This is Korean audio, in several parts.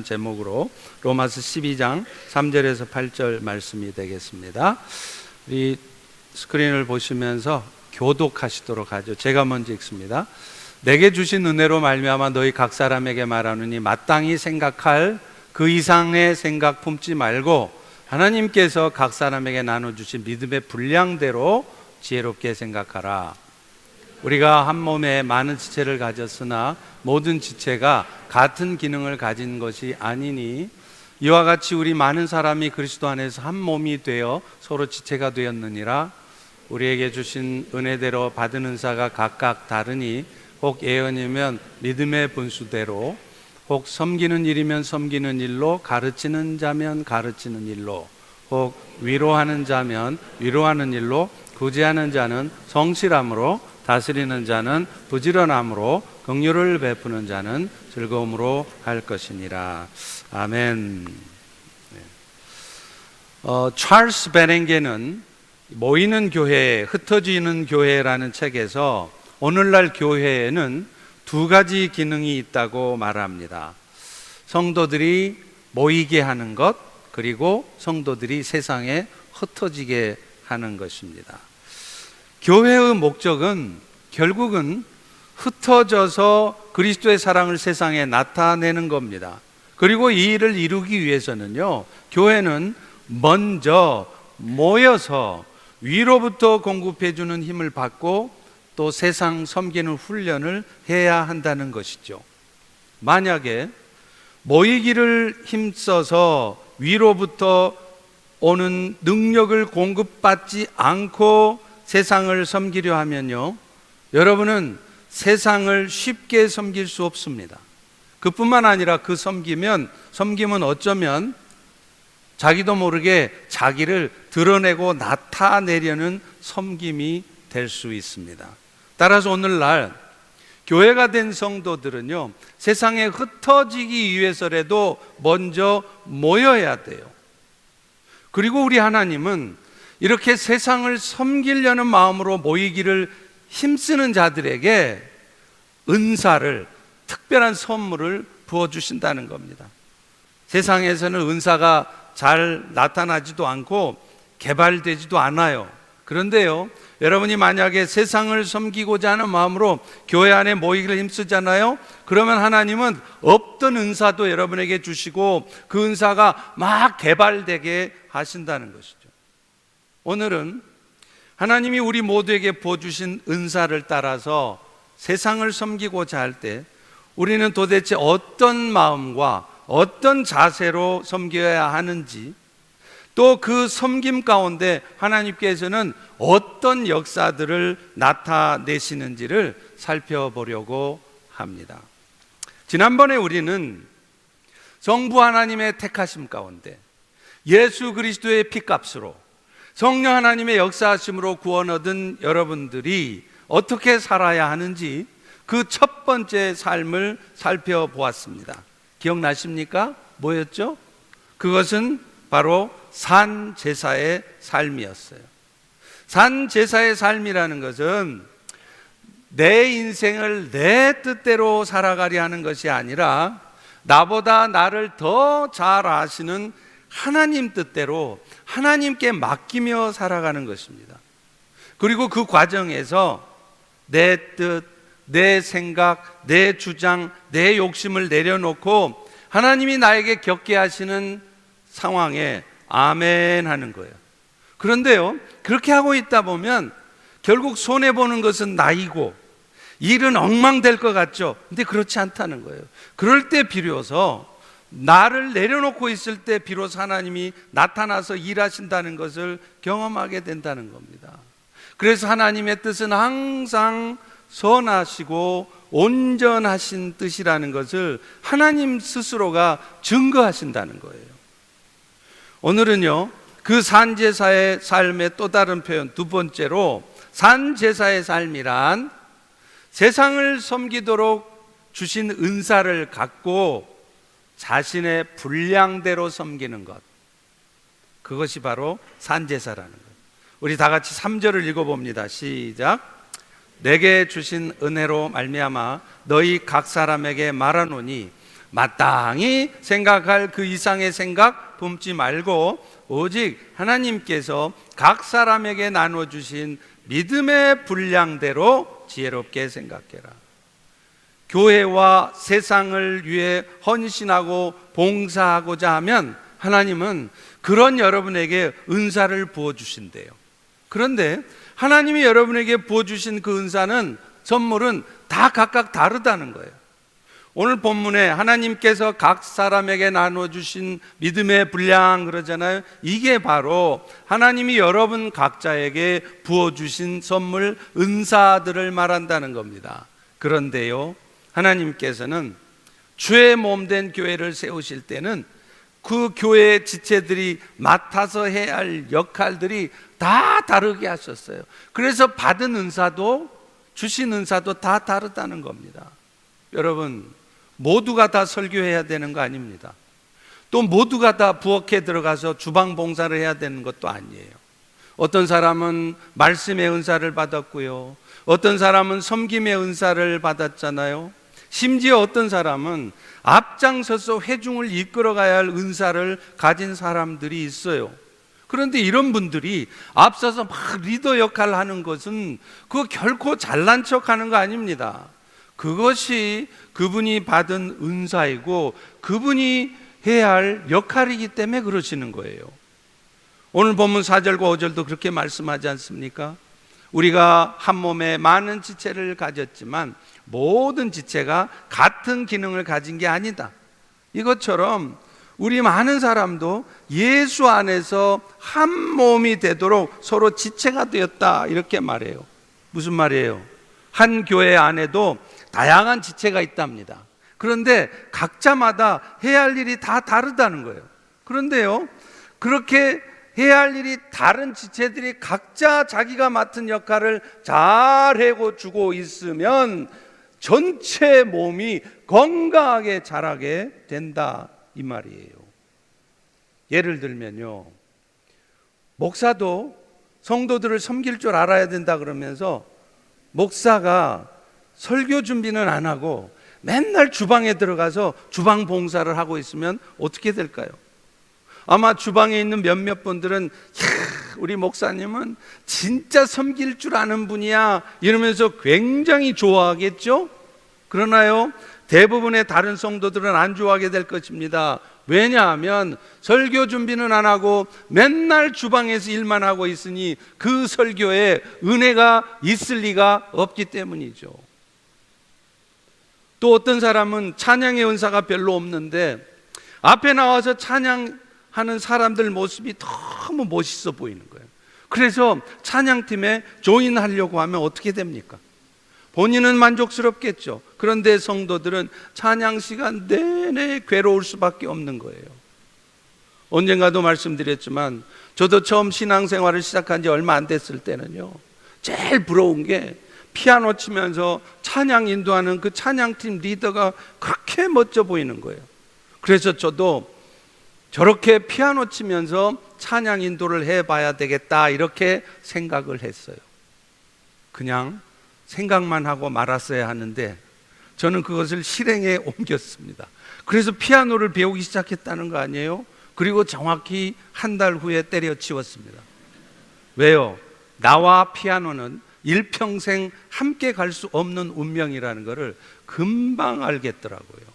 제목으로 로마서 12장 3절에서 8절 말씀이 되겠습니다. 우리 스크린을 보시면서 교독하시도록 하죠. 제가 먼저 읽습니다. 내게 주신 은혜로 말미암아 너희 각 사람에게 말하노니 마땅히 생각할 그 이상의 생각 품지 말고 하나님께서 각 사람에게 나눠주신 믿음의 분량대로 지혜롭게 생각하라. 우리가 한 몸에 많은 지체를 가졌으나 모든 지체가 같은 기능을 가진 것이 아니니 이와 같이 우리 많은 사람이 그리스도 안에서 한 몸이 되어 서로 지체가 되었느니라. 우리에게 주신 은혜대로 받은 은사가 각각 다르니 혹 예언이면 믿음의 분수대로, 혹 섬기는 일이면 섬기는 일로, 가르치는 자면 가르치는 일로, 혹 위로하는 자면 위로하는 일로, 구제하는 자는 성실함으로, 다스리는 자는 부지런함으로, 긍휼을 베푸는 자는 즐거움으로 할 것이니라. 아멘. 찰스 베렝게는 모이는 교회, 흩어지는 교회라는 책에서 오늘날 교회에는 두 가지 기능이 있다고 말합니다. 성도들이 모이게 하는 것, 그리고 성도들이 세상에 흩어지게 하는 것입니다. 교회의 목적은 결국은 흩어져서 그리스도의 사랑을 세상에 나타내는 겁니다. 그리고 이 일을 이루기 위해서는요, 교회는 먼저 모여서 위로부터 공급해 주는 힘을 받고 또 세상 섬기는 훈련을 해야 한다는 것이죠. 만약에 모이기를 힘써서 위로부터 오는 능력을 공급받지 않고 세상을 섬기려 하면요, 여러분은 세상을 쉽게 섬길 수 없습니다. 그뿐만 아니라 그 섬김은 어쩌면 자기도 모르게 자기를 드러내고 나타내려는 섬김이 될 수 있습니다. 따라서 오늘날 교회가 된 성도들은요, 세상에 흩어지기 위해서라도 먼저 모여야 돼요. 그리고 우리 하나님은 이렇게 세상을 섬기려는 마음으로 모이기를 힘쓰는 자들에게 은사를, 특별한 선물을 부어주신다는 겁니다. 세상에서는 은사가 잘 나타나지도 않고 개발되지도 않아요. 그런데요, 여러분이 만약에 세상을 섬기고자 하는 마음으로 교회 안에 모이기를 힘쓰잖아요. 그러면 하나님은 없던 은사도 여러분에게 주시고 그 은사가 막 개발되게 하신다는 것이죠. 오늘은 하나님이 우리 모두에게 부어주신 은사를 따라서 세상을 섬기고자 할 때 우리는 도대체 어떤 마음과 어떤 자세로 섬겨야 하는지, 또 그 섬김 가운데 하나님께서는 어떤 역사들을 나타내시는지를 살펴보려고 합니다. 지난번에 우리는 성부 하나님의 택하심 가운데 예수 그리스도의 피값으로 성령 하나님의 역사하심으로 구원 얻은 여러분들이 어떻게 살아야 하는지 그 첫 번째 삶을 살펴보았습니다. 기억나십니까? 뭐였죠? 그것은 바로 산제사의 삶이었어요. 산제사의 삶이라는 것은 내 인생을 내 뜻대로 살아가려 하는 것이 아니라 나보다 나를 더 잘 아시는 하나님 뜻대로 하나님께 맡기며 살아가는 것입니다. 그리고 그 과정에서 내 뜻, 내 생각, 내 주장, 내 욕심을 내려놓고 하나님이 나에게 겪게 하시는 상황에 아멘 하는 거예요. 그런데요, 그렇게 하고 있다 보면 결국 손해보는 것은 나이고 일은 엉망될 것 같죠. 근데 그렇지 않다는 거예요. 그럴 때 비로소, 나를 내려놓고 있을 때 비로소 하나님이 나타나서 일하신다는 것을 경험하게 된다는 겁니다. 그래서 하나님의 뜻은 항상 선하시고 온전하신 뜻이라는 것을 하나님 스스로가 증거하신다는 거예요. 오늘은요, 그 산제사의 삶의 또 다른 표현, 두 번째로 산제사의 삶이란 세상을 섬기도록 주신 은사를 갖고 자신의 분량대로 섬기는 것, 그것이 바로 산제사라는 것. 우리 다 같이 3절을 읽어봅니다. 시작. 내게 주신 은혜로 말미암아 너희 각 사람에게 말하노니 마땅히 생각할 그 이상의 생각 품지 말고 오직 하나님께서 각 사람에게 나눠주신 믿음의 분량대로 지혜롭게 생각해라. 교회와 세상을 위해 헌신하고 봉사하고자 하면 하나님은 그런 여러분에게 은사를 부어주신대요. 그런데 하나님이 여러분에게 부어주신 그 은사는, 선물은 다 각각 다르다는 거예요. 오늘 본문에 하나님께서 각 사람에게 나눠주신 믿음의 분량 그러잖아요. 이게 바로 하나님이 여러분 각자에게 부어주신 선물, 은사들을 말한다는 겁니다. 그런데요, 하나님께서는 주의 몸된 교회를 세우실 때는 그 교회의 지체들이 맡아서 해야 할 역할들이 다 다르게 하셨어요. 그래서 받은 은사도, 주신 은사도 다 다르다는 겁니다. 여러분, 모두가 다 설교해야 되는 거 아닙니다. 또 모두가 다 부엌에 들어가서 주방 봉사를 해야 되는 것도 아니에요. 어떤 사람은 말씀의 은사를 받았고요, 어떤 사람은 섬김의 은사를 받았잖아요. 심지어 어떤 사람은 앞장서서 회중을 이끌어가야 할 은사를 가진 사람들이 있어요. 그런데 이런 분들이 앞서서 막 리더 역할을 하는 것은 그거 결코 잘난 척하는 거 아닙니다. 그것이 그분이 받은 은사이고 그분이 해야 할 역할이기 때문에 그러시는 거예요. 오늘 본문 4절과 5절도 그렇게 말씀하지 않습니까? 우리가 한 몸에 많은 지체를 가졌지만 모든 지체가 같은 기능을 가진 게 아니다. 이것처럼 우리 많은 사람도 예수 안에서 한 몸이 되도록 서로 지체가 되었다, 이렇게 말해요. 무슨 말이에요? 한 교회 안에도 다양한 지체가 있답니다. 그런데 각자마다 해야 할 일이 다 다르다는 거예요. 그런데요, 그렇게 해야 할 일이 다른 지체들이 각자 자기가 맡은 역할을 잘 해주고 있으면 전체 몸이 건강하게 자라게 된다, 이 말이에요. 예를 들면요, 목사도 성도들을 섬길 줄 알아야 된다 그러면서 목사가 설교 준비는 안 하고 맨날 주방에 들어가서 주방 봉사를 하고 있으면 어떻게 될까요? 아마 주방에 있는 몇몇 분들은 우리 목사님은 진짜 섬길 줄 아는 분이야 이러면서 굉장히 좋아하겠죠? 그러나요, 대부분의 다른 성도들은 안 좋아하게 될 것입니다. 왜냐하면 설교 준비는 안 하고 맨날 주방에서 일만 하고 있으니 그 설교에 은혜가 있을 리가 없기 때문이죠. 또 어떤 사람은 찬양의 은사가 별로 없는데 앞에 나와서 찬양하는 사람들 모습이 너무 멋있어 보이는 거예요. 그래서 찬양팀에 조인하려고 하면 어떻게 됩니까? 본인은 만족스럽겠죠. 그런데 성도들은 찬양 시간 내내 괴로울 수밖에 없는 거예요. 언젠가도 말씀드렸지만 저도 처음 신앙생활을 시작한 지 얼마 안 됐을 때는요, 제일 부러운 게 피아노 치면서 찬양 인도하는 그 찬양팀 리더가 그렇게 멋져 보이는 거예요. 그래서 저도 저렇게 피아노 치면서 찬양 인도를 해봐야 되겠다, 이렇게 생각을 했어요. 그냥 생각만 하고 말았어야 하는데 저는 그것을 실행에 옮겼습니다. 그래서 피아노를 배우기 시작했다는 거 아니에요? 그리고 정확히 한 달 후에 때려치웠습니다. 왜요? 나와 피아노는 일평생 함께 갈 수 없는 운명이라는 것을 금방 알겠더라고요.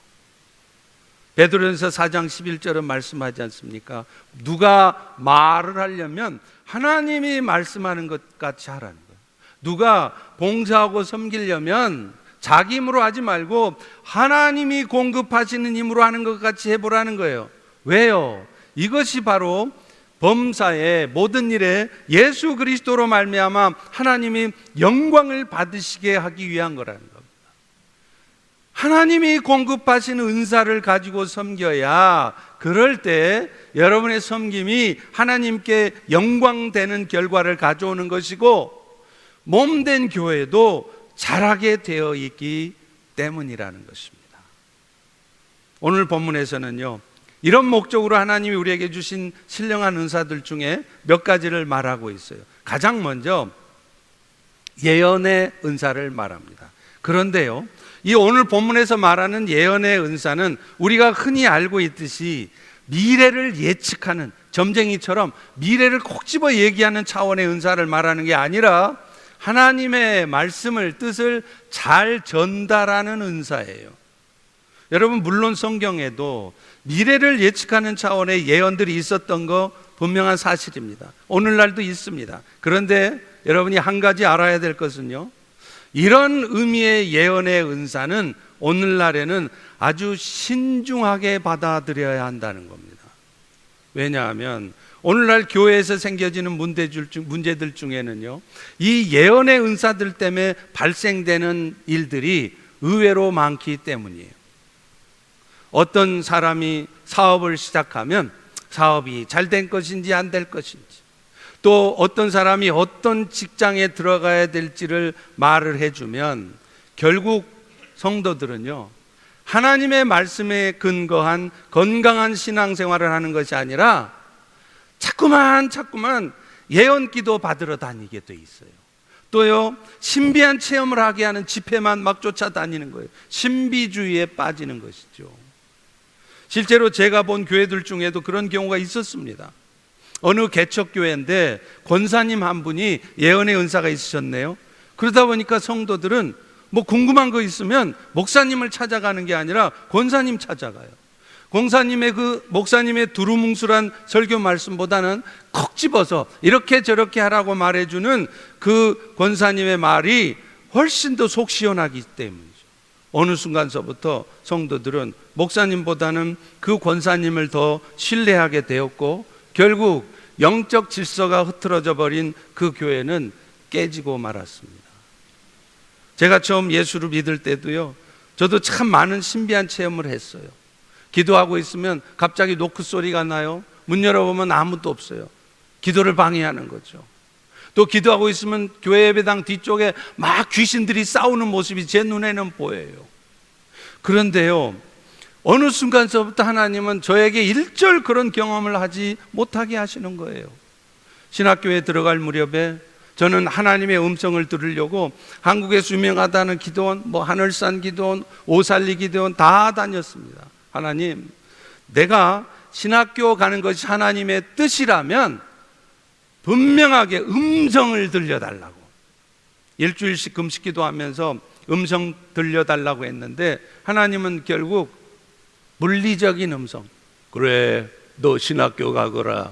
베드로전서 4장 11절은 말씀하지 않습니까? 누가 말을 하려면 하나님이 말씀하는 것 같이 하라는 거예요. 누가 봉사하고 섬기려면 자기 힘으로 하지 말고 하나님이 공급하시는 힘으로 하는 것 같이 해보라는 거예요. 왜요? 이것이 바로 범사의 모든 일에 예수 그리스도로 말미암아 하나님이 영광을 받으시게 하기 위한 거라는 겁니다. 하나님이 공급하시는 은사를 가지고 섬겨야 그럴 때 여러분의 섬김이 하나님께 영광되는 결과를 가져오는 것이고 몸된 교회도 자라게 되어 있기 때문이라는 것입니다. 오늘 본문에서는요, 이런 목적으로 하나님이 우리에게 주신 신령한 은사들 중에 몇 가지를 말하고 있어요. 가장 먼저 예언의 은사를 말합니다. 그런데요, 이 오늘 본문에서 말하는 예언의 은사는 우리가 흔히 알고 있듯이 미래를 예측하는, 점쟁이처럼 미래를 콕 집어 얘기하는 차원의 은사를 말하는 게 아니라 하나님의 말씀을, 뜻을 잘 전달하는 은사예요. 여러분, 물론 성경에도 미래를 예측하는 차원의 예언들이 있었던 거 분명한 사실입니다. 오늘날도 있습니다. 그런데 여러분이 한 가지 알아야 될 것은요, 이런 의미의 예언의 은사는 오늘날에는 아주 신중하게 받아들여야 한다는 겁니다. 왜냐하면 오늘날 교회에서 생겨지는 문제들 중에는요, 이 예언의 은사들 때문에 발생되는 일들이 의외로 많기 때문이에요. 어떤 사람이 사업을 시작하면 사업이 잘 된 것인지 안 될 것인지, 또 어떤 사람이 어떤 직장에 들어가야 될지를 말을 해주면 결국 성도들은요, 하나님의 말씀에 근거한 건강한 신앙생활을 하는 것이 아니라 자꾸만 예언 기도 받으러 다니게 돼 있어요. 또요, 신비한 체험을 하게 하는 집회만 막 쫓아다니는 거예요. 신비주의에 빠지는 것이죠. 실제로 제가 본 교회들 중에도 그런 경우가 있었습니다. 어느 개척교회인데 권사님 한 분이 예언의 은사가 있으셨네요. 그러다 보니까 성도들은 뭐 궁금한 거 있으면 목사님을 찾아가는 게 아니라 권사님 찾아가요. 목사님의 두루뭉술한 설교 말씀보다는 콕 집어서 이렇게 저렇게 하라고 말해주는 그 권사님의 말이 훨씬 더 속 시원하기 때문이죠. 어느 순간서부터 성도들은 목사님보다는 그 권사님을 더 신뢰하게 되었고, 결국 영적 질서가 흐트러져 버린 그 교회는 깨지고 말았습니다. 제가 처음 예수를 믿을 때도요, 저도 참 많은 신비한 체험을 했어요. 기도하고 있으면 갑자기 노크 소리가 나요. 문 열어보면 아무도 없어요. 기도를 방해하는 거죠. 또 기도하고 있으면 교회 예배당 뒤쪽에 막 귀신들이 싸우는 모습이 제 눈에는 보여요. 그런데요, 어느 순간서부터 하나님은 저에게 일절 그런 경험을 하지 못하게 하시는 거예요. 신학교에 들어갈 무렵에 저는 하나님의 음성을 들으려고 한국에서 유명하다는 기도원, 하늘산 기도원, 오살리 기도원 다 다녔습니다. 하나님, 내가 신학교 가는 것이 하나님의 뜻이라면 분명하게 음성을 들려달라고, 일주일씩 금식 기도하면서 음성 들려달라고 했는데 하나님은 결국 물리적인 음성, 그래 너 신학교 가거라,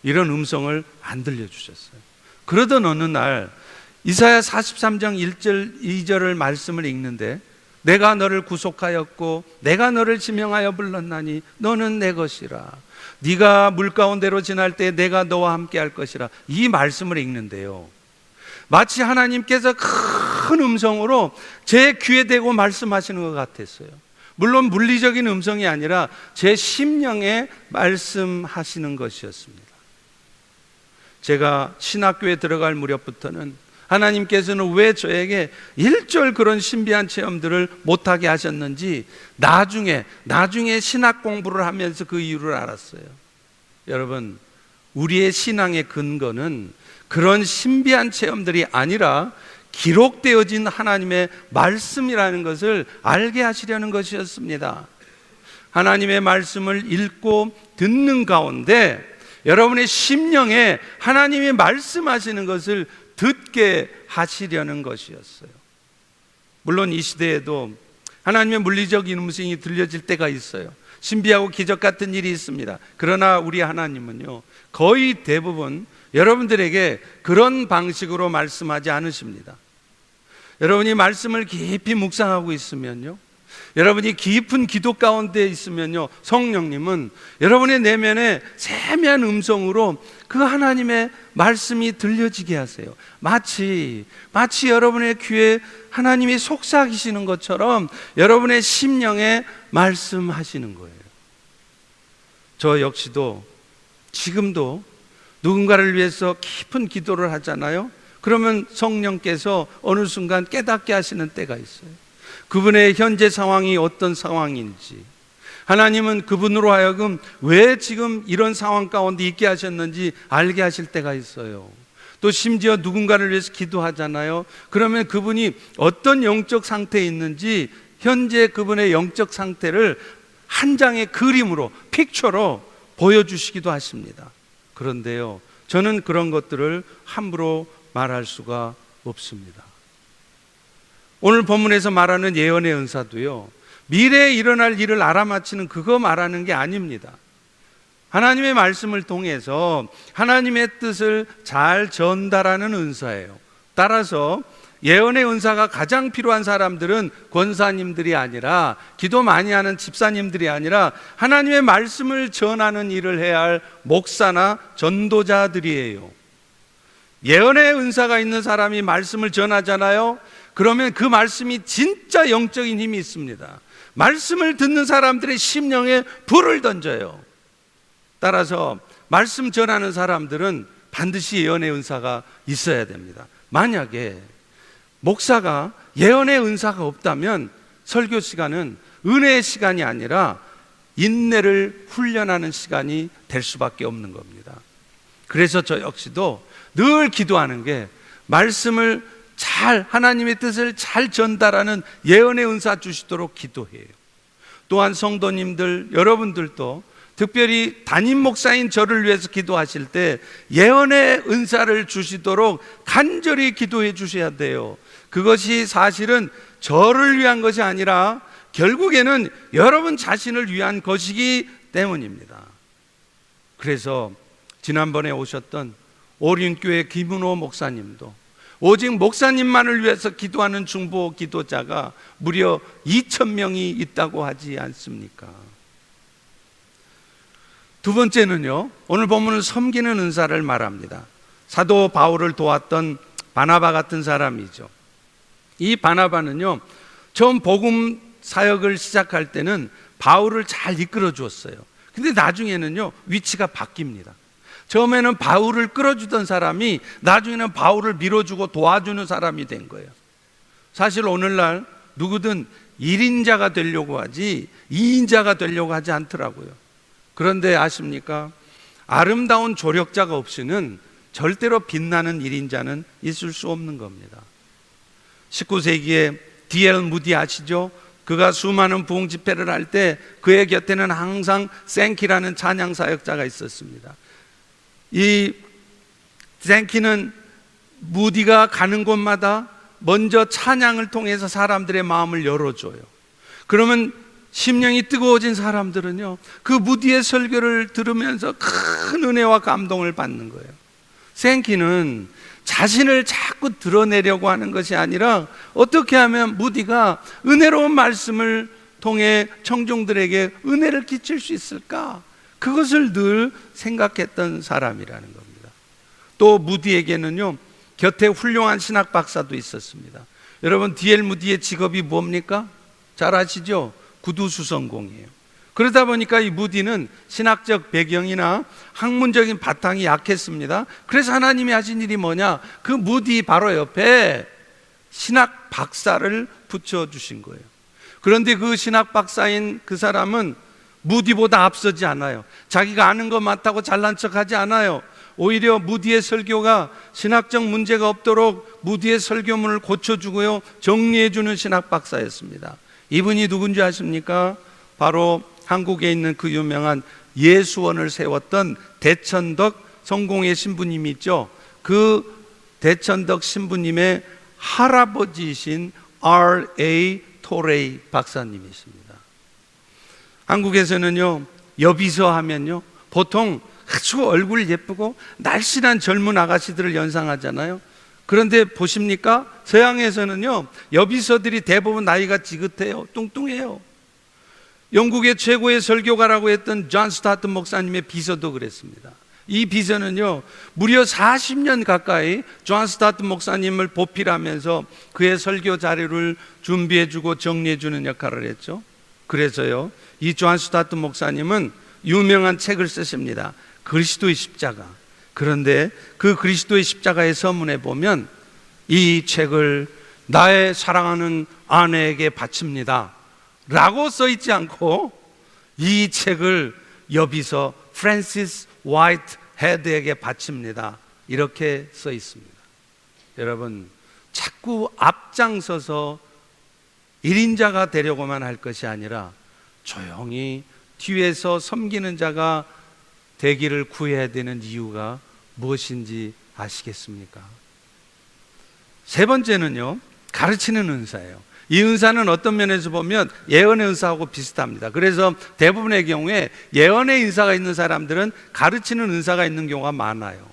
이런 음성을 안 들려주셨어요. 그러던 어느 날 이사야 43장 1절 2절을 말씀을 읽는데, 내가 너를 구속하였고 내가 너를 지명하여 불렀나니 너는 내 것이라, 네가 물 가운데로 지날 때 내가 너와 함께 할 것이라, 이 말씀을 읽는데요, 마치 하나님께서 큰 음성으로 제 귀에 대고 말씀하시는 것 같았어요. 물론 물리적인 음성이 아니라 제 심령에 말씀하시는 것이었습니다. 제가 신학교에 들어갈 무렵부터는 하나님께서는 왜 저에게 일절 그런 신비한 체험들을 못하게 하셨는지 나중에 신학 공부를 하면서 그 이유를 알았어요. 여러분, 우리의 신앙의 근거는 그런 신비한 체험들이 아니라 기록되어진 하나님의 말씀이라는 것을 알게 하시려는 것이었습니다. 하나님의 말씀을 읽고 듣는 가운데 여러분의 심령에 하나님이 말씀하시는 것을 듣게 하시려는 것이었어요. 물론 이 시대에도 하나님의 물리적인 음성이 들려질 때가 있어요. 신비하고 기적 같은 일이 있습니다. 그러나 우리 하나님은요, 거의 대부분 여러분들에게 그런 방식으로 말씀하지 않으십니다. 여러분이 말씀을 깊이 묵상하고 있으면요, 여러분이 깊은 기도 가운데 있으면요, 성령님은 여러분의 내면에 세미한 음성으로 그 하나님의 말씀이 들려지게 하세요. 마치 여러분의 귀에 하나님이 속삭이시는 것처럼 여러분의 심령에 말씀하시는 거예요. 저 역시도 지금도 누군가를 위해서 깊은 기도를 하잖아요. 그러면 성령께서 어느 순간 깨닫게 하시는 때가 있어요. 그분의 현재 상황이 어떤 상황인지, 하나님은 그분으로 하여금 왜 지금 이런 상황 가운데 있게 하셨는지 알게 하실 때가 있어요. 또 심지어 누군가를 위해서 기도하잖아요. 그러면 그분이 어떤 영적 상태에 있는지 현재 그분의 영적 상태를 한 장의 그림으로, 픽처로 보여주시기도 하십니다. 그런데요, 저는 그런 것들을 함부로 말할 수가 없습니다. 오늘 본문에서 말하는 예언의 은사도요, 미래에 일어날 일을 알아맞히는 그거 말하는 게 아닙니다. 하나님의 말씀을 통해서 하나님의 뜻을 잘 전달하는 은사예요. 따라서 예언의 은사가 가장 필요한 사람들은 권사님들이 아니라, 기도 많이 하는 집사님들이 아니라 하나님의 말씀을 전하는 일을 해야 할 목사나 전도자들이에요. 예언의 은사가 있는 사람이 말씀을 전하잖아요. 그러면 그 말씀이 진짜 영적인 힘이 있습니다. 말씀을 듣는 사람들의 심령에 불을 던져요. 따라서 말씀 전하는 사람들은 반드시 예언의 은사가 있어야 됩니다. 만약에 목사가 예언의 은사가 없다면 설교 시간은 은혜의 시간이 아니라 인내를 훈련하는 시간이 될 수밖에 없는 겁니다. 그래서 저 역시도 늘 기도하는 게 말씀을 잘, 하나님의 뜻을 잘 전달하는 예언의 은사 주시도록 기도해요. 또한 성도님들, 여러분들도 특별히 담임 목사인 저를 위해서 기도하실 때 예언의 은사를 주시도록 간절히 기도해 주셔야 돼요. 그것이 사실은 저를 위한 것이 아니라 결국에는 여러분 자신을 위한 것이기 때문입니다. 그래서 지난번에 오셨던 오륜교회 김은호 목사님도 오직 목사님만을 위해서 기도하는 중보 기도자가 무려 2,000명이 있다고 하지 않습니까? 두 번째는요, 오늘 본문은 섬기는 은사를 말합니다. 사도 바울을 도왔던 바나바 같은 사람이죠. 이 바나바는요, 처음 복음 사역을 시작할 때는 바울을 잘 이끌어 주었어요. 근데 나중에는요, 위치가 바뀝니다. 처음에는 바울을 끌어주던 사람이 나중에는 바울을 밀어주고 도와주는 사람이 된 거예요. 사실 오늘날 누구든 1인자가 되려고 하지 2인자가 되려고 하지 않더라고요. 그런데 아십니까? 아름다운 조력자가 없이는 절대로 빛나는 1인자는 있을 수 없는 겁니다. 19세기에 D.L. 무디 아시죠? 그가 수많은 부흥 집회를 할 때 그의 곁에는 항상 생키라는 찬양 사역자가 있었습니다. 이 생키는 무디가 가는 곳마다 먼저 찬양을 통해서 사람들의 마음을 열어줘요. 그러면 심령이 뜨거워진 사람들은요, 그 무디의 설교를 들으면서 큰 은혜와 감동을 받는 거예요. 생키는 자신을 자꾸 드러내려고 하는 것이 아니라 어떻게 하면 무디가 은혜로운 말씀을 통해 청중들에게 은혜를 끼칠 수 있을까? 그것을 늘 생각했던 사람이라는 겁니다. 또 무디에게는요, 곁에 훌륭한 신학 박사도 있었습니다. 여러분, D.L. 무디의 직업이 뭡니까? 잘 아시죠? 구두수성공이에요. 그러다 보니까 이 무디는 신학적 배경이나 학문적인 바탕이 약했습니다. 그래서 하나님이 하신 일이 뭐냐? 그 무디 바로 옆에 신학 박사를 붙여주신 거예요. 그런데 그 신학 박사인 그 사람은 무디보다 앞서지 않아요. 자기가 아는 것 많다고 잘난 척하지 않아요. 오히려 무디의 설교가 신학적 문제가 없도록 무디의 설교문을 고쳐주고요, 정리해주는 신학 박사였습니다. 이분이 누군지 아십니까? 바로 한국에 있는 그 유명한 예수원을 세웠던 대천덕 성공회 신부님이 있죠. 그 대천덕 신부님의 할아버지이신 R.A. 토레이 박사님이십니다. 한국에서는요, 여비서 하면요, 보통 아주 얼굴 예쁘고 날씬한 젊은 아가씨들을 연상하잖아요. 그런데 보십니까? 서양에서는요, 여비서들이 대부분 나이가 지긋해요. 뚱뚱해요. 영국의 최고의 설교가라고 했던 존 스타트 목사님의 비서도 그랬습니다. 이 비서는요, 무려 40년 가까이 존 스타트 목사님을 보필하면서 그의 설교 자료를 준비해주고 정리해주는 역할을 했죠. 그래서요, 이 존 스타트 목사님은 유명한 책을 쓰십니다. 그리스도의 십자가. 그런데 그 그리스도의 십자가의 서문에 보면 이 책을 나의 사랑하는 아내에게 바칩니다 라고 써있지 않고 이 책을 여비서 프랜시스 화이트 헤드에게 바칩니다 이렇게 써 있습니다. 여러분, 자꾸 앞장서서 1인자가 되려고만 할 것이 아니라 조용히 뒤에서 섬기는 자가 되기를 구해야 되는 이유가 무엇인지 아시겠습니까? 세 번째는요, 가르치는 은사예요. 이 은사는 어떤 면에서 보면 예언의 은사하고 비슷합니다. 그래서 대부분의 경우에 예언의 은사가 있는 사람들은 가르치는 은사가 있는 경우가 많아요.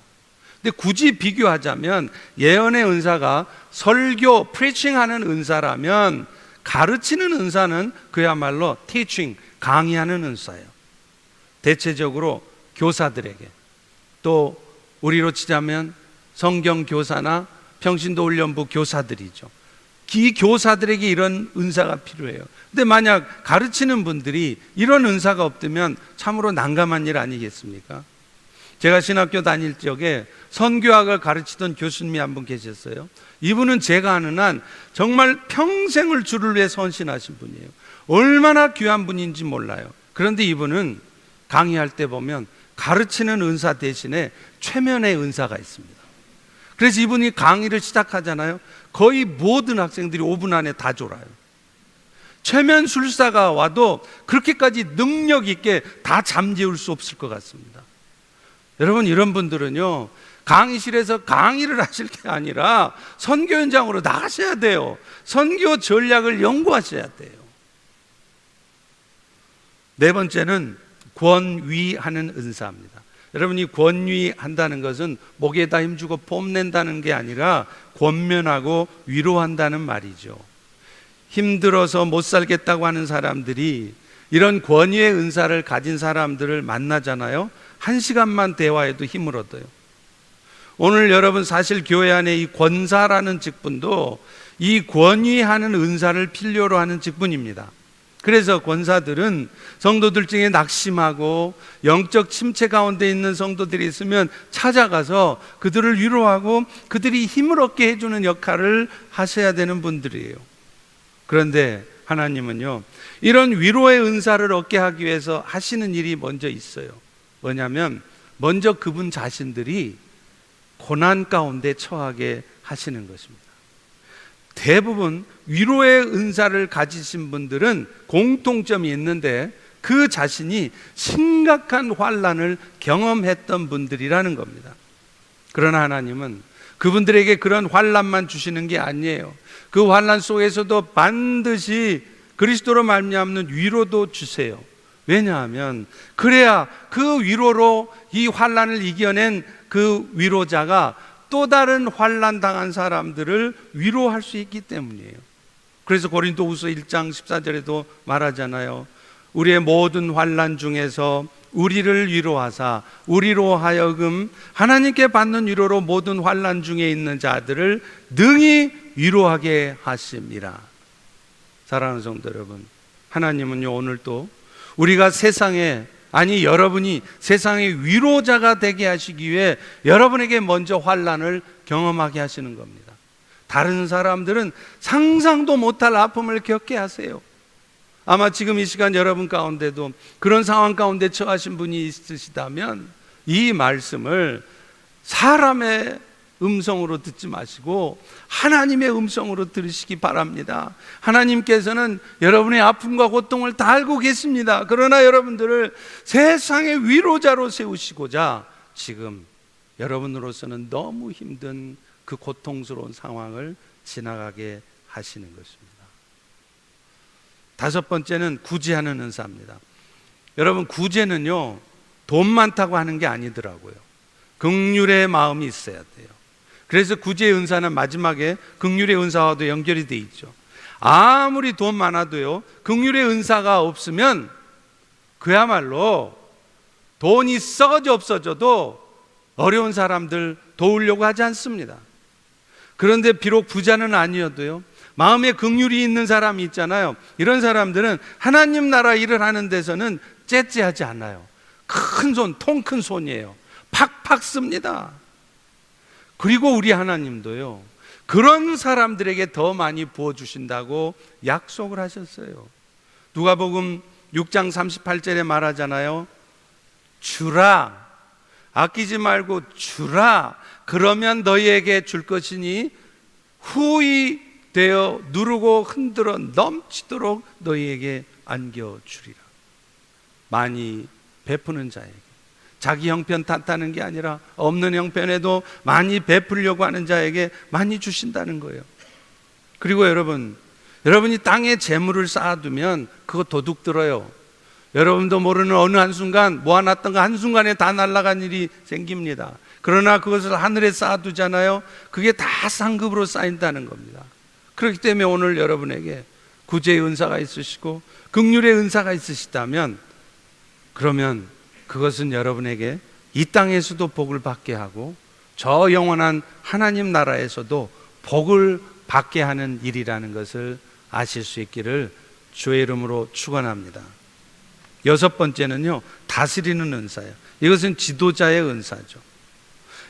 근데 굳이 비교하자면 예언의 은사가 설교, 프리칭하는 은사라면 가르치는 은사는 그야말로 teaching, 강의하는 은사예요. 대체적으로 교사들에게, 또 우리로 치자면 성경 교사나 평신도 훈련부 교사들이죠. 이 교사들에게 이런 은사가 필요해요. 근데 만약 가르치는 분들이 이런 은사가 없다면 참으로 난감한 일 아니겠습니까? 제가 신학교 다닐 적에 선교학을 가르치던 교수님이 한 분 계셨어요. 이분은 제가 아는 한 정말 평생을 주를 위해 헌신하신 분이에요. 얼마나 귀한 분인지 몰라요. 그런데 이분은 강의할 때 보면 가르치는 은사 대신에 최면의 은사가 있습니다. 그래서 이분이 강의를 시작하잖아요. 거의 모든 학생들이 5분 안에 다 졸아요. 최면술사가 와도 그렇게까지 능력 있게 다 잠재울 수 없을 것 같습니다. 여러분, 이런 분들은요, 강의실에서 강의를 하실 게 아니라 선교 현장으로 나가셔야 돼요. 선교 전략을 연구하셔야 돼요. 네 번째는 권위하는 은사입니다. 여러분, 이 권위한다는 것은 목에다 힘주고 뽐낸다는 게 아니라 권면하고 위로한다는 말이죠. 힘들어서 못 살겠다고 하는 사람들이 이런 권위의 은사를 가진 사람들을 만나잖아요. 1시간만 대화해도 힘을 얻어요. 오늘 여러분, 사실 교회 안에 이 권사라는 직분도 이 권위하는 은사를 필요로 하는 직분입니다. 그래서 권사들은 성도들 중에 낙심하고 영적 침체 가운데 있는 성도들이 있으면 찾아가서 그들을 위로하고 그들이 힘을 얻게 해주는 역할을 하셔야 되는 분들이에요. 그런데 하나님은요, 이런 위로의 은사를 얻게 하기 위해서 하시는 일이 먼저 있어요. 뭐냐면 먼저 그분 자신들이 고난 가운데 처하게 하시는 것입니다. 대부분 위로의 은사를 가지신 분들은 공통점이 있는데 그 자신이 심각한 환난을 경험했던 분들이라는 겁니다. 그러나 하나님은 그분들에게 그런 환난만 주시는 게 아니에요. 그 환난 속에서도 반드시 그리스도로 말미암는 위로도 주세요. 왜냐하면 그래야 그 위로로 이 환난을 이겨낸 그 위로자가 또 다른 환난 당한 사람들을 위로할 수 있기 때문이에요. 그래서 고린도후서 1장 14절에도 말하잖아요. 우리의 모든 환난 중에서 우리를 위로하사 우리로 하여금 하나님께 받는 위로로 모든 환난 중에 있는 자들을 능히 위로하게 하심이라. 사랑하는 성도 여러분, 하나님은요, 오늘도 우리가 세상에, 아니 여러분이 세상의 위로자가 되게 하시기 위해 여러분에게 먼저 환난을 경험하게 하시는 겁니다. 다른 사람들은 상상도 못할 아픔을 겪게 하세요. 아마 지금 이 시간 여러분 가운데도 그런 상황 가운데 처하신 분이 있으시다면 이 말씀을 사람의 음성으로 듣지 마시고 하나님의 음성으로 들으시기 바랍니다. 하나님께서는 여러분의 아픔과 고통을 다 알고 계십니다. 그러나 여러분들을 세상의 위로자로 세우시고자 지금 여러분으로서는 너무 힘든 그 고통스러운 상황을 지나가게 하시는 것입니다. 다섯 번째는 구제하는 은사입니다. 여러분, 구제는요, 돈 많다고 하는 게 아니더라고요. 긍휼의 마음이 있어야 돼요. 그래서 구제의 은사는 마지막에 긍휼의 은사와도 연결이 돼 있죠. 아무리 돈 많아도요, 긍휼의 은사가 없으면 그야말로 돈이 썩어져 없어져도 어려운 사람들 도우려고 하지 않습니다. 그런데 비록 부자는 아니어도요, 마음에 긍휼이 있는 사람이 있잖아요. 이런 사람들은 하나님 나라 일을 하는 데서는 째째하지 않아요. 큰 손, 통 큰 손이에요. 팍팍 씁니다. 그리고 우리 하나님도요, 그런 사람들에게 더 많이 부어주신다고 약속을 하셨어요. 누가복음 6장 38절에 말하잖아요. 주라, 아끼지 말고 주라, 그러면 너희에게 줄 것이니 후히 되어 누르고 흔들어 넘치도록 너희에게 안겨주리라. 많이 베푸는 자에게, 자기 형편 탓하는 게 아니라 없는 형편에도 많이 베풀려고 하는 자에게 많이 주신다는 거예요. 그리고 여러분이 땅에 재물을 쌓아두면 그거 도둑 들어요. 여러분도 모르는 어느 한순간 모아놨던 거 한순간에 다 날아간 일이 생깁니다. 그러나 그것을 하늘에 쌓아두잖아요. 그게 다 상급으로 쌓인다는 겁니다. 그렇기 때문에 오늘 여러분에게 구제의 은사가 있으시고 긍휼의 은사가 있으시다면, 그러면 그것은 여러분에게 이 땅에서도 복을 받게 하고 저 영원한 하나님 나라에서도 복을 받게 하는 일이라는 것을 아실 수 있기를 주의 이름으로 축원합니다. 여섯 번째는요, 다스리는 은사예요. 이것은 지도자의 은사죠.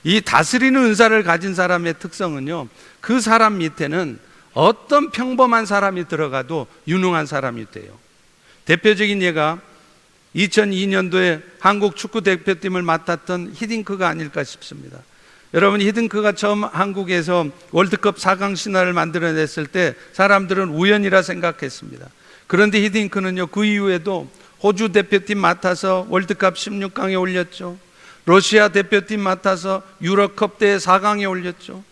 이 다스리는 은사를 가진 사람의 특성은요, 그 사람 밑에는 어떤 평범한 사람이 들어가도 유능한 사람이 돼요. 대표적인 예가 2002년도에 한국 축구 대표팀을 맡았던 히딩크가 아닐까 싶습니다. 여러분, 히딩크가 처음 한국에서 월드컵 4강 신화를 만들어냈을 때 사람들은 우연이라 생각했습니다. 그런데 히딩크는요, 그 이후에도 호주 대표팀 맡아서 월드컵 16강에 올렸죠. 러시아 대표팀 맡아서 유럽컵 때 4강에 올렸죠.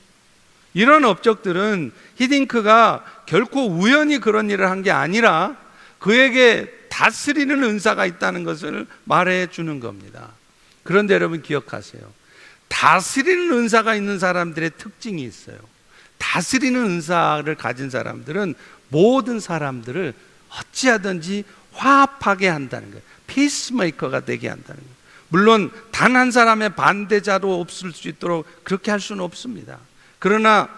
이런 업적들은 히딩크가 결코 우연히 그런 일을 한 게 아니라 그에게 다스리는 은사가 있다는 것을 말해 주는 겁니다. 그런데 여러분 기억하세요. 다스리는 은사가 있는 사람들의 특징이 있어요. 다스리는 은사를 가진 사람들은 모든 사람들을 어찌하든지 화합하게 한다는 거예요. 피스메이커가 되게 한다는 거예요. 물론 단 한 사람의 반대자도 없을 수 있도록 그렇게 할 수는 없습니다. 그러나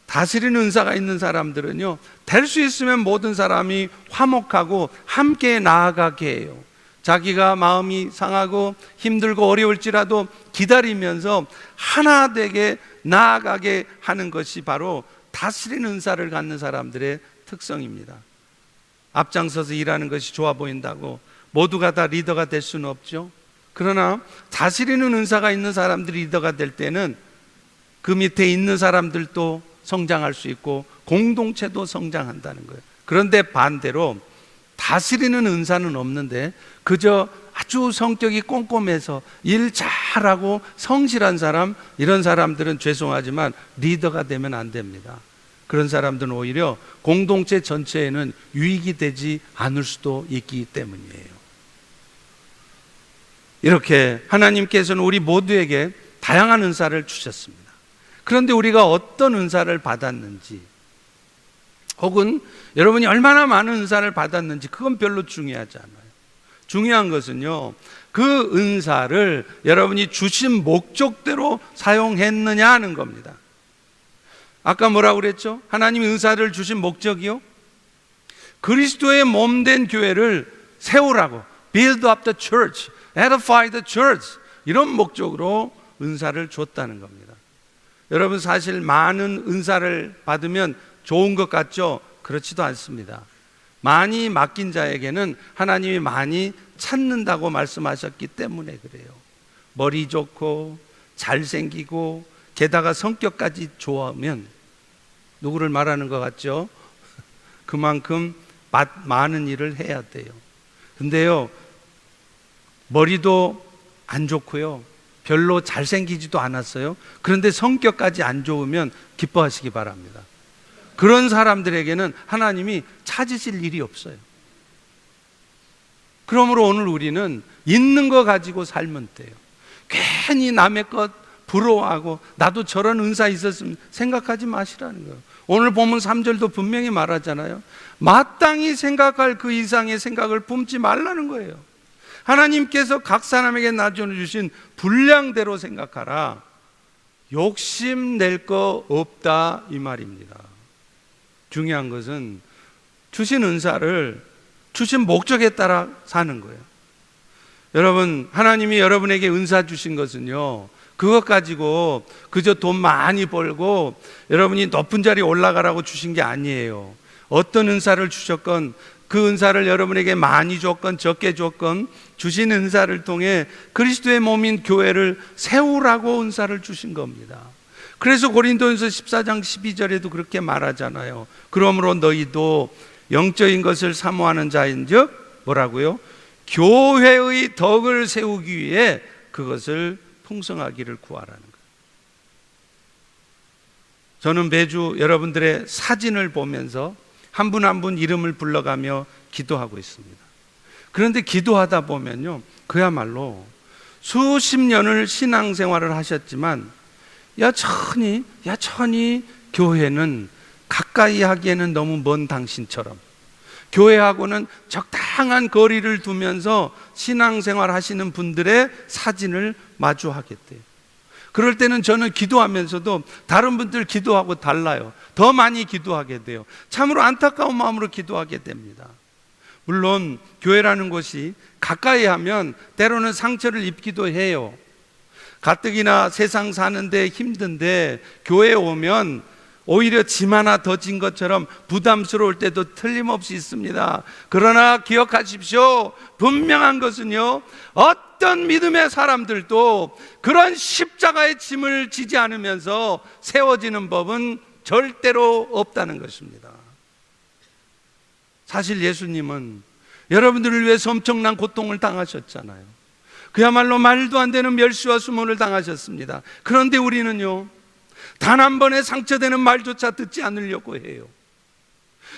다스리는 은사가 있는 사람들은요, 될 수 있으면 모든 사람이 화목하고 함께 나아가게 해요. 자기가 마음이 상하고 힘들고 어려울지라도 기다리면서 하나 되게 나아가게 하는 것이 바로 다스리는 은사를 갖는 사람들의 특성입니다. 앞장서서 일하는 것이 좋아 보인다고 모두가 다 리더가 될 수는 없죠. 그러나 다스리는 은사가 있는 사람들이 리더가 될 때는 그 밑에 있는 사람들도 성장할 수 있고 공동체도 성장한다는 거예요. 그런데 반대로 다스리는 은사는 없는데 그저 아주 성격이 꼼꼼해서 일 잘하고 성실한 사람, 이런 사람들은 죄송하지만 리더가 되면 안 됩니다. 그런 사람들은 오히려 공동체 전체에는 유익이 되지 않을 수도 있기 때문이에요. 이렇게 하나님께서는 우리 모두에게 다양한 은사를 주셨습니다. 그런데 우리가 어떤 은사를 받았는지, 혹은 여러분이 얼마나 많은 은사를 받았는지, 그건 별로 중요하지 않아요. 중요한 것은요, 그 은사를 여러분이 주신 목적대로 사용했느냐 하는 겁니다. 아까 뭐라고 그랬죠? 하나님이 은사를 주신 목적이요? 그리스도의 몸된 교회를 세우라고, build up the church, edify the church, 이런 목적으로 은사를 줬다는 겁니다. 여러분, 사실 많은 은사를 받으면 좋은 것 같죠? 그렇지도 않습니다. 많이 맡긴 자에게는 하나님이 많이 찾는다고 말씀하셨기 때문에 그래요. 머리 좋고 잘생기고 게다가 성격까지 좋아하면, 누구를 말하는 것 같죠? 그만큼 많은 일을 해야 돼요. 근데요, 머리도 안 좋고요, 별로 잘생기지도 않았어요. 그런데 성격까지 안 좋으면 기뻐하시기 바랍니다. 그런 사람들에게는 하나님이 찾으실 일이 없어요. 그러므로 오늘 우리는 있는 거 가지고 살면 돼요. 괜히 남의 것 부러워하고 나도 저런 은사 있었으면 생각하지 마시라는 거예요. 오늘 보면 3절도 분명히 말하잖아요. 마땅히 생각할 그 이상의 생각을 품지 말라는 거예요. 하나님께서 각 사람에게 나눠주신 분량대로 생각하라. 욕심낼 거 없다, 이 말입니다. 중요한 것은 주신 은사를 주신 목적에 따라 사는 거예요. 여러분, 하나님이 여러분에게 은사 주신 것은요, 그것 가지고 그저 돈 많이 벌고 여러분이 높은 자리에 올라가라고 주신 게 아니에요. 어떤 은사를 주셨건 그 은사를 여러분에게 많이 줬건 적게 줬건 주신 은사를 통해 그리스도의 몸인 교회를 세우라고 은사를 주신 겁니다. 그래서 고린도전서 14장 12절에도 그렇게 말하잖아요. 그러므로 너희도 영적인 것을 사모하는 자인즉 뭐라고요? 교회의 덕을 세우기 위해 그것을 풍성하기를 구하라는 거예요. 저는 매주 여러분들의 사진을 보면서 한 분 한 분 이름을 불러가며 기도하고 있습니다. 그런데 기도하다 보면요, 그야말로 수십 년을 신앙생활을 하셨지만 야천히 교회는 가까이 하기에는 너무 먼 당신처럼, 교회하고는 적당한 거리를 두면서 신앙생활 하시는 분들의 사진을 마주하겠대요. 그럴 때는 저는 기도하면서도 다른 분들 기도하고 달라요. 더 많이 기도하게 돼요. 참으로 안타까운 마음으로 기도하게 됩니다. 물론 교회라는 곳이 가까이 하면 때로는 상처를 입기도 해요. 가뜩이나 세상 사는데 힘든데 교회에 오면 오히려 짐 하나 더 진 것처럼 부담스러울 때도 틀림없이 있습니다. 그러나 기억하십시오. 분명한 것은요, 어떤 믿음의 사람들도 그런 십자가의 짐을 지지 않으면서 세워지는 법은 절대로 없다는 것입니다. 사실 예수님은 여러분들을 위해서 엄청난 고통을 당하셨잖아요. 그야말로 말도 안 되는 멸시와 수모를 당하셨습니다. 그런데 우리는요, 단 한 번의 상처되는 말조차 듣지 않으려고 해요.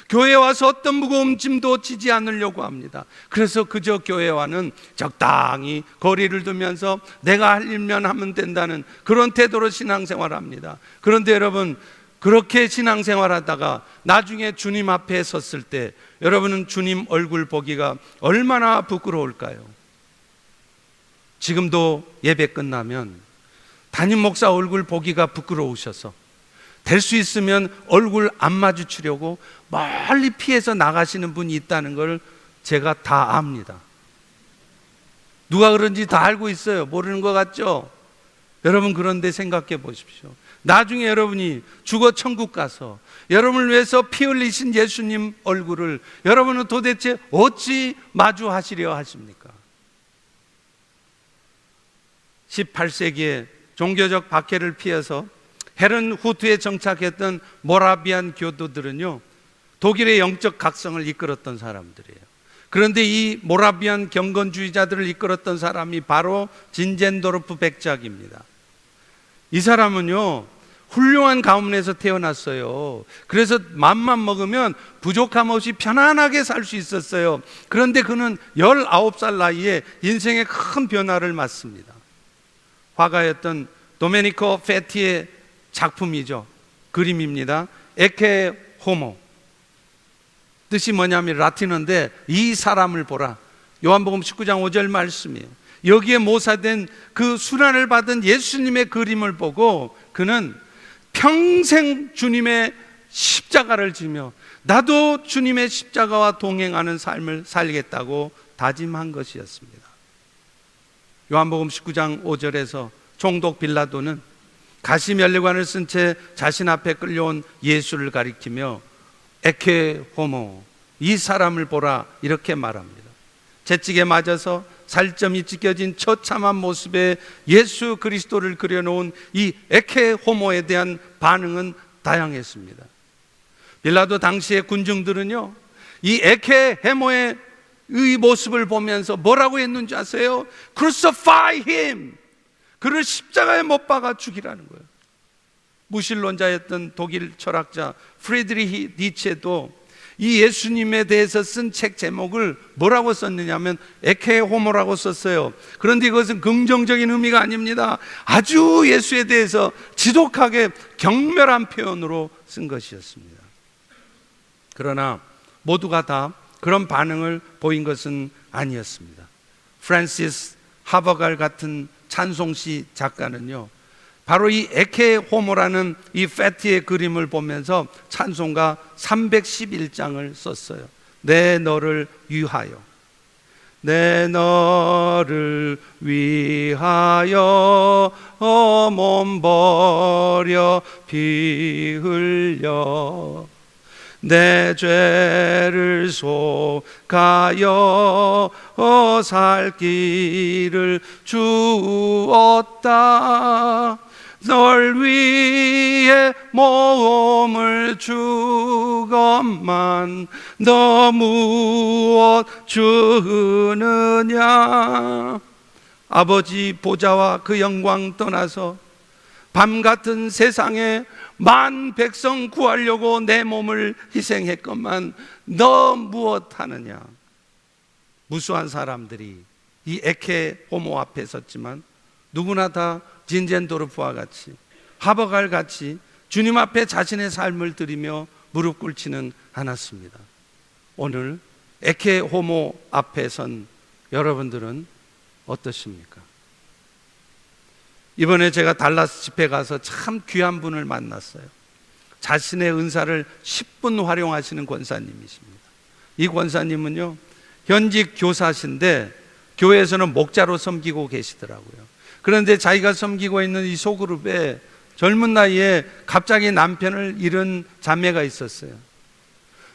교회에 와서 어떤 무거운 짐도 지지 않으려고 합니다. 그래서 그저 교회와는 적당히 거리를 두면서 내가 할 일만 하면 된다는 그런 태도로 신앙생활합니다. 그런데 여러분, 그렇게 신앙생활하다가 나중에 주님 앞에 섰을 때 여러분은 주님 얼굴 보기가 얼마나 부끄러울까요? 지금도 예배 끝나면 담임 목사 얼굴 보기가 부끄러우셔서 될 수 있으면 얼굴 안 마주치려고 멀리 피해서 나가시는 분이 있다는 걸 제가 다 압니다. 누가 그런지 다 알고 있어요. 모르는 것 같죠? 여러분, 그런데 생각해 보십시오. 나중에 여러분이 죽어 천국 가서 여러분을 위해서 피 흘리신 예수님 얼굴을 여러분은 도대체 어찌 마주하시려 하십니까? 18세기에 종교적 박해를 피해서 헤른후트에 정착했던 모라비안 교도들은요, 독일의 영적 각성을 이끌었던 사람들이에요. 그런데 이 모라비안 경건주의자들을 이끌었던 사람이 바로 진젠도르프 백작입니다. 이 사람은요, 훌륭한 가문에서 태어났어요. 그래서 맘만 먹으면 부족함 없이 편안하게 살 수 있었어요. 그런데 그는 19살 나이에 인생의 큰 변화를 맞습니다. 화가였던 도메니코 페티의 작품이죠. 그림입니다. 에케 호모. 뜻이 뭐냐면 라틴어인데 이 사람을 보라. 요한복음 19장 5절 말씀이에요. 여기에 모사된 그 순환을 받은 예수님의 그림을 보고 그는 평생 주님의 십자가를 지며 나도 주님의 십자가와 동행하는 삶을 살겠다고 다짐한 것이었습니다. 요한복음 19장 5절에서 총독 빌라도는 가시면류관을 쓴 채 자신 앞에 끌려온 예수를 가리키며 에케 호모, 이 사람을 보라, 이렇게 말합니다. 채찍에 맞아서 살점이 찢겨진 처참한 모습의 예수 그리스도를 그려놓은 이 에케 호모에 대한 반응은 다양했습니다. 빌라도 당시의 군중들은요, 이 에케 헤모의 이 모습을 보면서 뭐라고 했는지 아세요? Crucify him! 그를 십자가에 못 박아 죽이라는 거예요. 무신론자였던 독일 철학자 프리드리히 니체도 이 예수님에 대해서 쓴 책 제목을 뭐라고 썼느냐면 에케 호모라고 썼어요. 그런데 이것은 긍정적인 의미가 아닙니다. 아주 예수에 대해서 지독하게 경멸한 표현으로 쓴 것이었습니다. 그러나 모두가 다 그런 반응을 보인 것은 아니었습니다. 프란시스 하버갈 같은 찬송시 작가는요, 바로 이 에케 호모라는 이 페티의 그림을 보면서 찬송가 311장을 썼어요. 내 너를 위하여, 내 너를 위하여 몸 버려 피 흘려 내 죄를 속하여 살 길을 주었다. 널 위해 몸을 주건만 너 무엇 주느냐. 아버지 보좌와 그 영광 떠나서 밤같은 세상에 만 백성 구하려고 내 몸을 희생했건만 너 무엇 하느냐. 무수한 사람들이 이 에케 호모 앞에 섰지만 누구나 다 진젠도르프와 같이 하버갈 같이 주님 앞에 자신의 삶을 드리며 무릎 꿇지는 않았습니다. 오늘 에케 호모 앞에 선 여러분들은 어떠십니까? 이번에 제가 달라스 집회 가서 참 귀한 분을 만났어요. 자신의 은사를 10분 활용하시는 권사님이십니다. 이 권사님은요, 현직 교사신데 교회에서는 목자로 섬기고 계시더라고요. 그런데 자기가 섬기고 있는 이 소그룹에 젊은 나이에 갑자기 남편을 잃은 자매가 있었어요.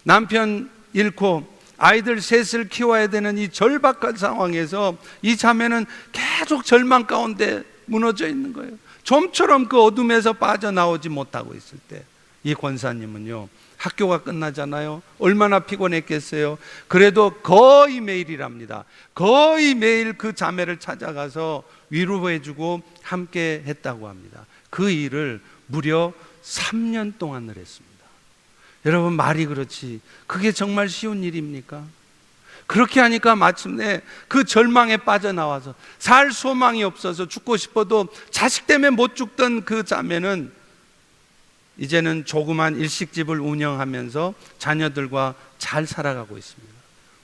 남편 잃고 아이들 셋을 키워야 되는 이 절박한 상황에서 이 자매는 계속 절망 가운데 무너져 있는 거예요. 좀처럼 그 어둠에서 빠져나오지 못하고 있을 때 이 권사님은요, 학교가 끝나잖아요. 얼마나 피곤했겠어요. 그래도 거의 매일이랍니다. 거의 매일 그 자매를 찾아가서 위로해주고 함께 했다고 합니다. 그 일을 무려 3년 동안을 했습니다. 여러분, 말이 그렇지 그게 정말 쉬운 일입니까? 그렇게 하니까 마침내 그 절망에 빠져나와서 살 소망이 없어서 죽고 싶어도 자식 때문에 못 죽던 그 자매는 이제는 조그만 일식집을 운영하면서 자녀들과 잘 살아가고 있습니다.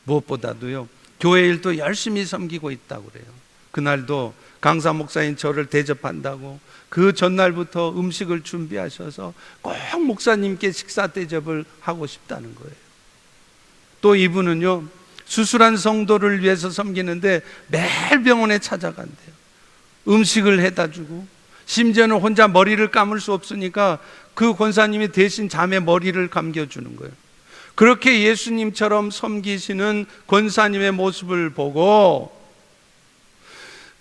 무엇보다도요, 교회 일도 열심히 섬기고 있다고 그래요. 그날도 강사 목사인 저를 대접한다고 그 전날부터 음식을 준비하셔서 꼭 목사님께 식사 대접을 하고 싶다는 거예요. 또 이분은요, 수술한 성도를 위해서 섬기는데 매일 병원에 찾아간대요. 음식을 해다 주고, 심지어는 혼자 머리를 감을 수 없으니까 그 권사님이 대신 자매 머리를 감겨주는 거예요. 그렇게 예수님처럼 섬기시는 권사님의 모습을 보고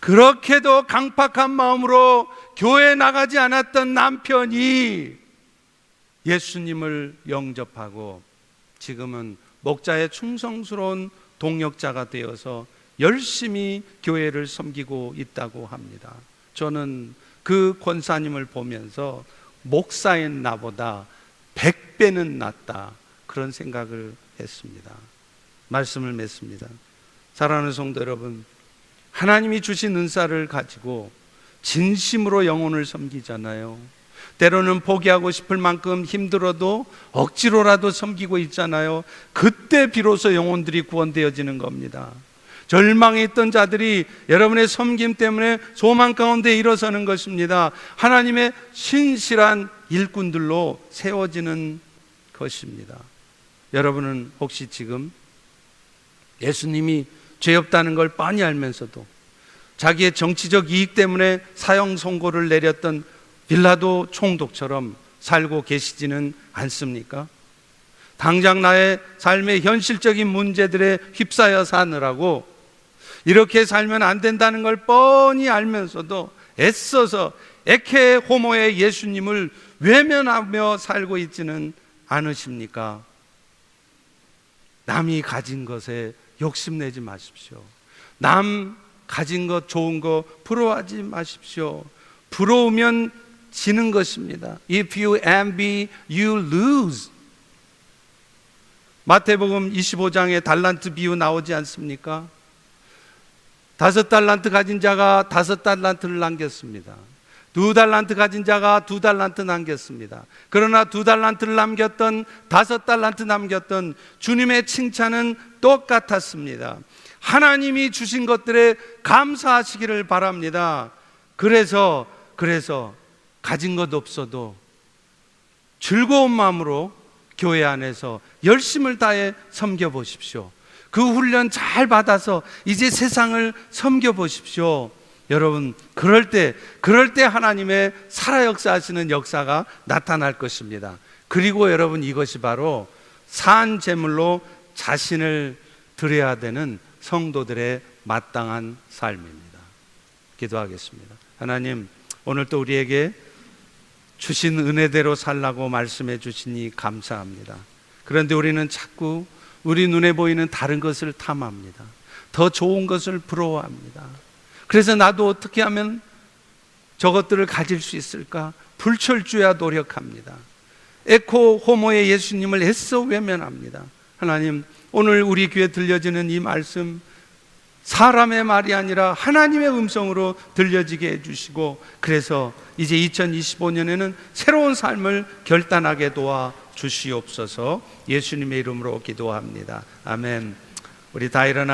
그렇게도 강팍한 마음으로 교회에 나가지 않았던 남편이 예수님을 영접하고 지금은 목자의 충성스러운 동역자가 되어서 열심히 교회를 섬기고 있다고 합니다. 저는 그 권사님을 보면서 목사인 나보다 100배는 낫다, 그런 생각을 했습니다. 말씀을 맺습니다. 사랑하는 성도 여러분, 하나님이 주신 은사를 가지고 진심으로 영혼을 섬기잖아요. 때로는 포기하고 싶을 만큼 힘들어도 억지로라도 섬기고 있잖아요. 그때 비로소 영혼들이 구원되어지는 겁니다. 절망에 있던 자들이 여러분의 섬김 때문에 소망 가운데 일어서는 것입니다. 하나님의 신실한 일꾼들로 세워지는 것입니다. 여러분은 혹시 지금 예수님이 죄 없다는 걸 뻔히 알면서도 자기의 정치적 이익 때문에 사형 선고를 내렸던 빌라도 총독처럼 살고 계시지는 않습니까? 당장 나의 삶의 현실적인 문제들에 휩싸여 사느라고 이렇게 살면 안 된다는 걸 뻔히 알면서도 애써서 에케 호모의 예수님을 외면하며 살고 있지는 않으십니까? 남이 가진 것에 욕심내지 마십시오. 남 가진 것, 좋은 거 부러워하지 마십시오. 부러우면 지는 것입니다. If you envy, you lose. 마태복음 25장에 달란트 비유 나오지 않습니까? 5달란트 가진 자가 5달란트를 남겼습니다. 2달란트 가진 자가 2달란트 남겼습니다. 그러나 2달란트를 남겼던 5달란트 남겼던 주님의 칭찬은 똑같았습니다. 하나님이 주신 것들에 감사하시기를 바랍니다. 그래서 가진 것 없어도 즐거운 마음으로 교회 안에서 열심을 다해 섬겨보십시오. 그 훈련 잘 받아서 이제 세상을 섬겨보십시오. 여러분, 그럴 때 하나님의 살아 역사하시는 역사가 나타날 것입니다. 그리고 여러분, 이것이 바로 산 제물로 자신을 드려야 되는 성도들의 마땅한 삶입니다. 기도하겠습니다. 하나님, 오늘 또 우리에게 주신 은혜대로 살라고 말씀해 주시니 감사합니다. 그런데 우리는 자꾸 우리 눈에 보이는 다른 것을 탐합니다. 더 좋은 것을 부러워합니다. 그래서 나도 어떻게 하면 저것들을 가질 수 있을까? 불철주야 노력합니다. 에코 호모의 예수님을 애써 외면합니다. 하나님, 오늘 우리 귀에 들려지는 이 말씀, 사람의 말이 아니라 하나님의 음성으로 들려지게 해주시고, 그래서 이제 2025년에는 새로운 삶을 결단하게 도와 주시옵소서. 예수님의 이름으로 기도합니다. 아멘. 우리 다 일어나